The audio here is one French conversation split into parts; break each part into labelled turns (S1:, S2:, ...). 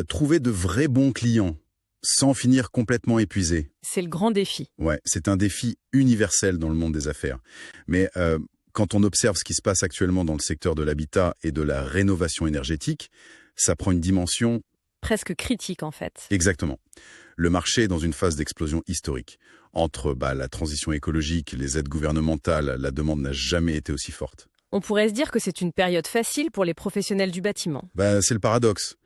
S1: Trouver de vrais bons clients, sans finir complètement épuisé.
S2: C'est le grand défi.
S1: Ouais, c'est un défi universel dans le monde des affaires. Mais quand on observe ce qui se passe actuellement dans le secteur de l'habitat et de la rénovation énergétique, ça prend une dimension...
S2: Presque critique en fait.
S1: Exactement. Le marché est dans une phase d'explosion historique. Entre la transition écologique, les aides gouvernementales, la demande n'a jamais été aussi forte.
S2: On pourrait se dire que c'est une période facile pour les professionnels du bâtiment.
S1: C'est le paradoxe.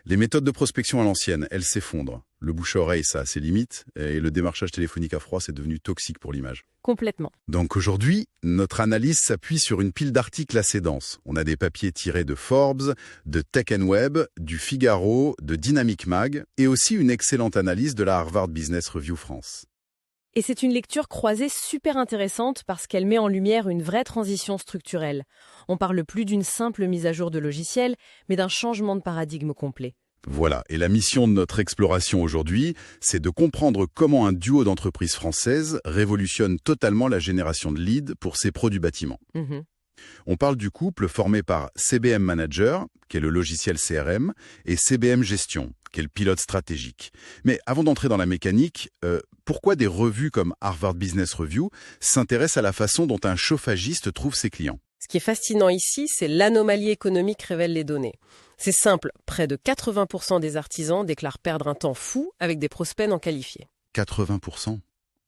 S1: Les méthodes de prospection à l'ancienne, elles s'effondrent. Le bouche-à-oreille, ça a ses limites, et le démarchage téléphonique à froid, c'est devenu toxique pour l'image.
S2: Complètement.
S1: Donc aujourd'hui, notre analyse s'appuie sur une pile d'articles assez dense. On a des papiers tirés de Forbes, de Tech & Web, du Figaro, de Dynamic Mag, et aussi une excellente analyse de la Harvard Business Review France.
S2: Et c'est une lecture croisée super intéressante parce qu'elle met en lumière une vraie transition structurelle. On parle plus d'une simple mise à jour de logiciels, mais d'un changement de paradigme complet.
S1: Voilà, et la mission de notre exploration aujourd'hui, c'est de comprendre comment un duo d'entreprises françaises révolutionne totalement la génération de leads pour ses produits bâtiments. On parle du couple formé par CBM Manager, qui est le logiciel CRM, et CBM Gestion, qui est le pilote stratégique. Mais avant d'entrer dans la mécanique, pourquoi des revues comme Harvard Business Review s'intéressent à la façon dont un chauffagiste trouve ses clients?
S3: Ce qui est fascinant ici, c'est l'anomalie économique révèle les données. C'est simple, près de 80% des artisans déclarent perdre un temps fou avec des prospects non qualifiés.
S1: 80%?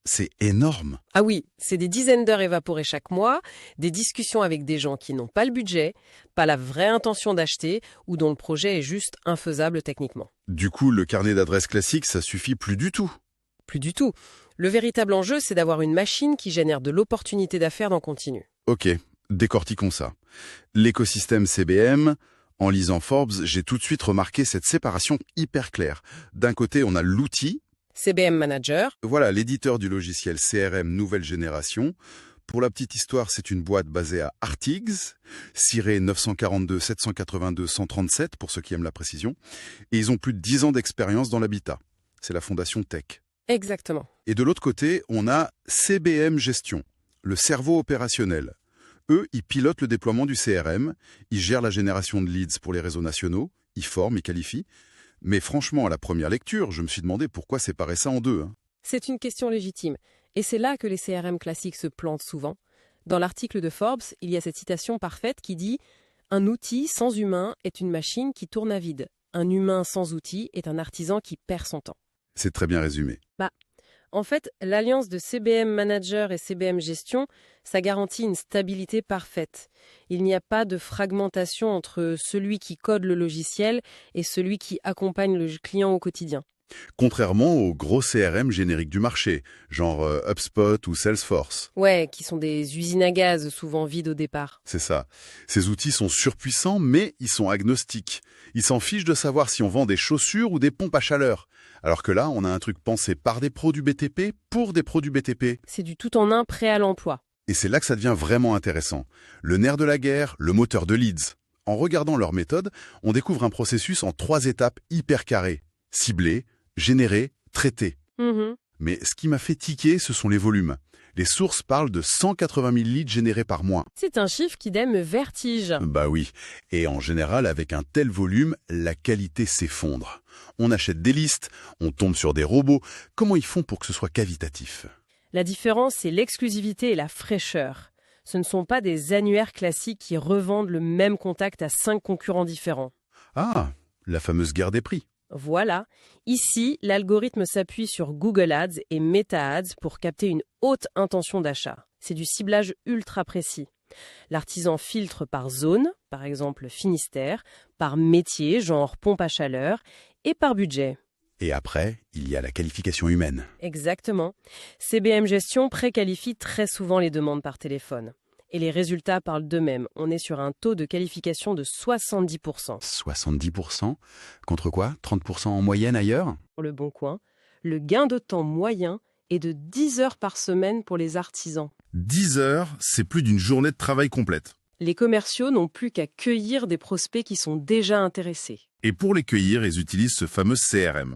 S1: C'est énorme.
S3: Ah oui, c'est des dizaines d'heures évaporées chaque mois, des discussions avec des gens qui n'ont pas le budget, pas la vraie intention d'acheter ou dont le projet est juste infaisable techniquement.
S1: Du coup, le carnet d'adresses classique, ça suffit plus du tout.
S3: Plus du tout. Le véritable enjeu, c'est d'avoir une machine qui génère de l'opportunité d'affaires en continu.
S1: Ok, décortiquons ça. L'écosystème CBM, en lisant Forbes, j'ai tout de suite remarqué cette séparation hyper claire. D'un côté, on a l'outil,
S3: CBM Manager.
S1: Voilà, l'éditeur du logiciel CRM nouvelle génération. Pour la petite histoire, c'est une boîte basée à Artigs, ciré 942 782 137 pour ceux qui aiment la précision. Et ils ont plus de 10 ans d'expérience dans l'habitat. C'est la fondation Tech.
S3: Exactement.
S1: Et de l'autre côté, on a CBM Gestion, le cerveau opérationnel. Eux, ils pilotent le déploiement du CRM, ils gèrent la génération de leads pour les réseaux nationaux, ils forment, ils qualifient. Mais franchement, à la première lecture, je me suis demandé pourquoi séparer ça en deux.
S3: C'est une question légitime. Et c'est là que les CRM classiques se plantent souvent. Dans l'article de Forbes, il y a cette citation parfaite qui dit « Un outil sans humain est une machine qui tourne à vide. Un humain sans outil est un artisan qui perd son temps. »
S1: C'est très bien résumé.
S3: En fait, l'alliance de CBM Manager et CBM Gestion, ça garantit une stabilité parfaite. Il n'y a pas de fragmentation entre celui qui code le logiciel et celui qui accompagne le client au quotidien.
S1: Contrairement aux gros CRM génériques du marché, genre HubSpot ou Salesforce.
S3: Ouais, qui sont des usines à gaz, souvent vides au départ.
S1: C'est ça. Ces outils sont surpuissants, mais ils sont agnostiques. Ils s'en fichent de savoir si on vend des chaussures ou des pompes à chaleur. Alors que là, on a un truc pensé par des produits BTP pour des produits BTP.
S3: C'est du tout en un prêt à l'emploi.
S1: Et c'est là que ça devient vraiment intéressant. Le nerf de la guerre, le moteur de leads. En regardant leur méthode, on découvre un processus en 3 étapes hyper carrées. Cibler, générer, traiter. Mais ce qui m'a fait tiquer, ce sont les volumes. Les sources parlent de 180 000 leads générés par mois.
S3: C'est un chiffre qui donne le vertige.
S1: Bah oui. Et en général, avec un tel volume, la qualité s'effondre. On achète des listes, on tombe sur des robots. Comment ils font pour que ce soit qualitatif ?
S3: La différence, c'est l'exclusivité et la fraîcheur. Ce ne sont pas des annuaires classiques qui revendent le même contact à 5 concurrents différents.
S1: Ah, la fameuse guerre des prix.
S3: Voilà. Ici, l'algorithme s'appuie sur Google Ads et Meta Ads pour capter une haute intention d'achat. C'est du ciblage ultra précis. L'artisan filtre par zone, par exemple Finistère, par métier, genre pompe à chaleur, et par budget.
S1: Et après, il y a la qualification humaine.
S3: Exactement. CBM Gestion préqualifie très souvent les demandes par téléphone. Et les résultats parlent d'eux-mêmes. On est sur un taux de qualification de 70%.
S1: 70% ? Contre quoi ? 30% en moyenne ailleurs ?
S3: Pour le Bon Coin, le gain de temps moyen est de 10 heures par semaine pour les artisans.
S4: 10 heures, c'est plus d'une journée de travail complète.
S3: Les commerciaux n'ont plus qu'à cueillir des prospects qui sont déjà intéressés.
S4: Et pour les cueillir, ils utilisent ce fameux CRM.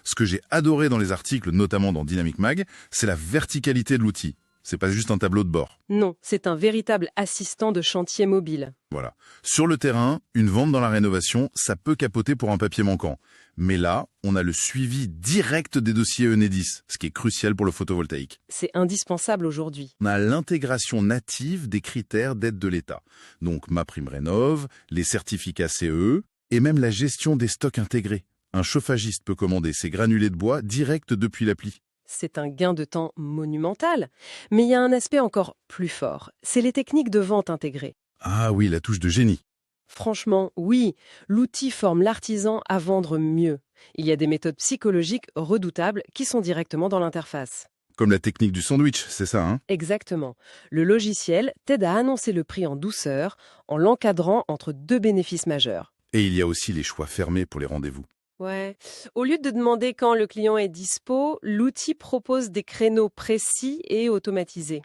S4: Ce que j'ai adoré dans les articles, notamment dans Dynamic Mag, c'est la verticalité de l'outil. c'est pas juste un tableau de bord.
S3: Non, c'est un véritable assistant de chantier mobile.
S4: Voilà. Sur le terrain, une vente dans la rénovation, ça peut capoter pour un papier manquant. Mais là, on a le suivi direct des dossiers Enedis, ce qui est crucial pour le photovoltaïque.
S3: C'est indispensable aujourd'hui.
S4: On a l'intégration native des critères d'aide de l'État. Donc MaPrimeRénov', les certificats CE et même la gestion des stocks intégrés. Un chauffagiste peut commander ses granulés de bois direct depuis l'appli.
S3: C'est un gain de temps monumental. Mais il y a un aspect encore plus fort. C'est les techniques de vente intégrées.
S1: Ah oui, la touche de génie.
S3: Franchement, oui, l'outil forme l'artisan à vendre mieux. Il y a des méthodes psychologiques redoutables qui sont directement dans l'interface.
S1: Comme la technique du sandwich, c'est ça, hein?
S3: Exactement. Le logiciel t'aide à annoncer le prix en douceur, en l'encadrant entre deux bénéfices majeurs.
S1: Et il y a aussi les choix fermés pour les rendez-vous.
S3: Ouais. Au lieu de demander quand le client est dispo, l'outil propose des créneaux précis et automatisés.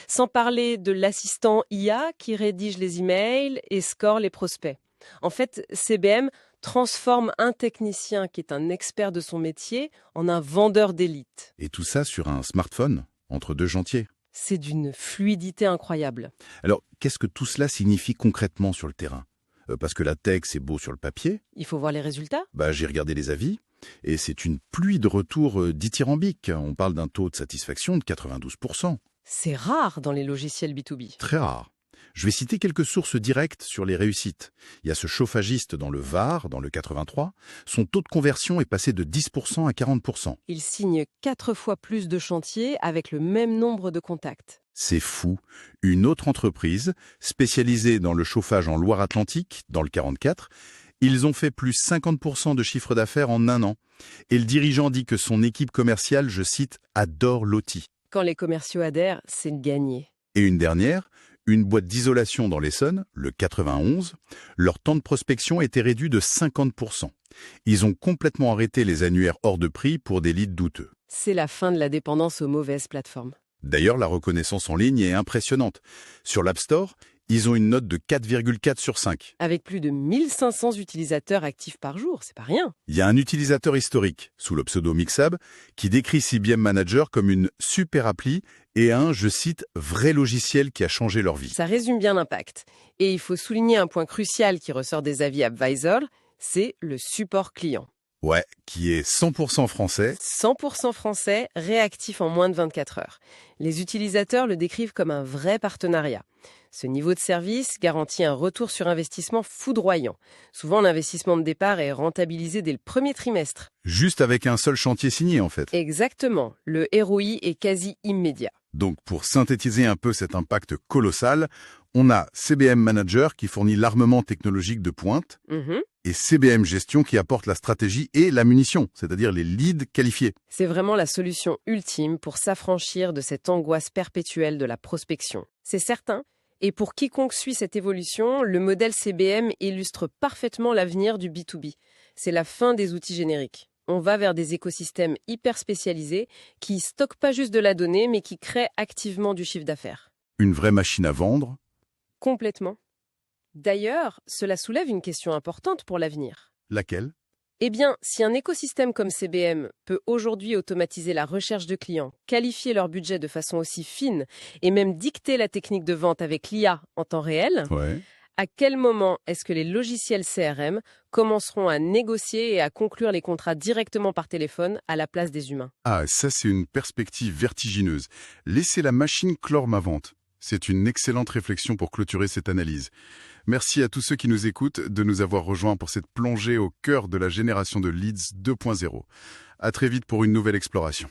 S3: Sans parler de l'assistant IA qui rédige les emails et score les prospects. En fait, CBM transforme un technicien qui est un expert de son métier en un vendeur d'élite.
S1: Et tout ça sur un smartphone, entre deux chantiers.
S3: C'est d'une fluidité incroyable.
S1: Alors, qu'est-ce que tout cela signifie concrètement sur le terrain? Parce que la tech, c'est beau sur le papier.
S3: Il faut voir les résultats.
S1: J'ai regardé les avis, et c'est une pluie de retours dithyrambiques. On parle d'un taux de satisfaction de 92%.
S3: C'est rare dans les logiciels B2B.
S1: Très rare. Je vais citer quelques sources directes sur les réussites. Il y a ce chauffagiste dans le Var, dans le 83. Son taux de conversion est passé de 10% à 40%.
S3: Il signe 4 fois plus de chantiers avec le même nombre de contacts.
S1: C'est fou. Une autre entreprise, spécialisée dans le chauffage en Loire-Atlantique, dans le 44, ils ont fait plus 50% de chiffre d'affaires en un an. Et le dirigeant dit que son équipe commerciale, je cite, adore l'outil.
S3: Quand les commerciaux adhèrent, c'est gagné.
S1: Et une dernière, une boîte d'isolation dans l'Essonne, le 91, leur temps de prospection a été réduit de 50%. Ils ont complètement arrêté les annuaires hors de prix pour des leads douteux.
S3: C'est la fin de la dépendance aux mauvaises plateformes.
S1: D'ailleurs, la reconnaissance en ligne est impressionnante. Sur l'App Store, ils ont une note de 4,4 sur 5.
S3: Avec plus de 1500 utilisateurs actifs par jour, c'est pas rien.
S1: Il y a un utilisateur historique, sous le pseudo Mixab, qui décrit CBM Manager comme une super appli et un, je cite, vrai logiciel qui a changé leur vie.
S3: Ça résume bien l'impact. Et il faut souligner un point crucial qui ressort des avis Advisor, c'est le support client.
S1: Ouais, qui est 100% français.
S3: 100% français, réactif en moins de 24 heures. Les utilisateurs le décrivent comme un vrai partenariat. Ce niveau de service garantit un retour sur investissement foudroyant. Souvent, l'investissement de départ est rentabilisé dès le premier trimestre.
S1: Juste avec un seul chantier signé, en fait.
S3: Exactement. Le ROI est quasi immédiat.
S1: Donc, pour synthétiser un peu cet impact colossal, on a CBM Manager qui fournit l'armement technologique de pointe et CBM Gestion qui apporte la stratégie et la munition, c'est-à-dire les leads qualifiés.
S3: C'est vraiment la solution ultime pour s'affranchir de cette angoisse perpétuelle de la prospection. C'est certain. Et pour quiconque suit cette évolution, le modèle CBM illustre parfaitement l'avenir du B2B. C'est la fin des outils génériques. On va vers des écosystèmes hyper spécialisés qui stockent pas juste de la donnée, mais qui créent activement du chiffre d'affaires.
S1: Une vraie machine à vendre.
S3: Complètement. D'ailleurs, cela soulève une question importante pour l'avenir.
S1: Laquelle?
S3: Eh bien, si un écosystème comme CBM peut aujourd'hui automatiser la recherche de clients, qualifier leur budget de façon aussi fine et même dicter la technique de vente avec l'IA en temps réel, à quel moment est-ce que les logiciels CRM commenceront à négocier et à conclure les contrats directement par téléphone à la place des humains?
S1: Ah, ça c'est une perspective vertigineuse. Laissez la machine clore ma vente. C'est une excellente réflexion pour clôturer cette analyse. Merci à tous ceux qui nous écoutent de nous avoir rejoints pour cette plongée au cœur de la génération de Leads 2.0. À très vite pour une nouvelle exploration.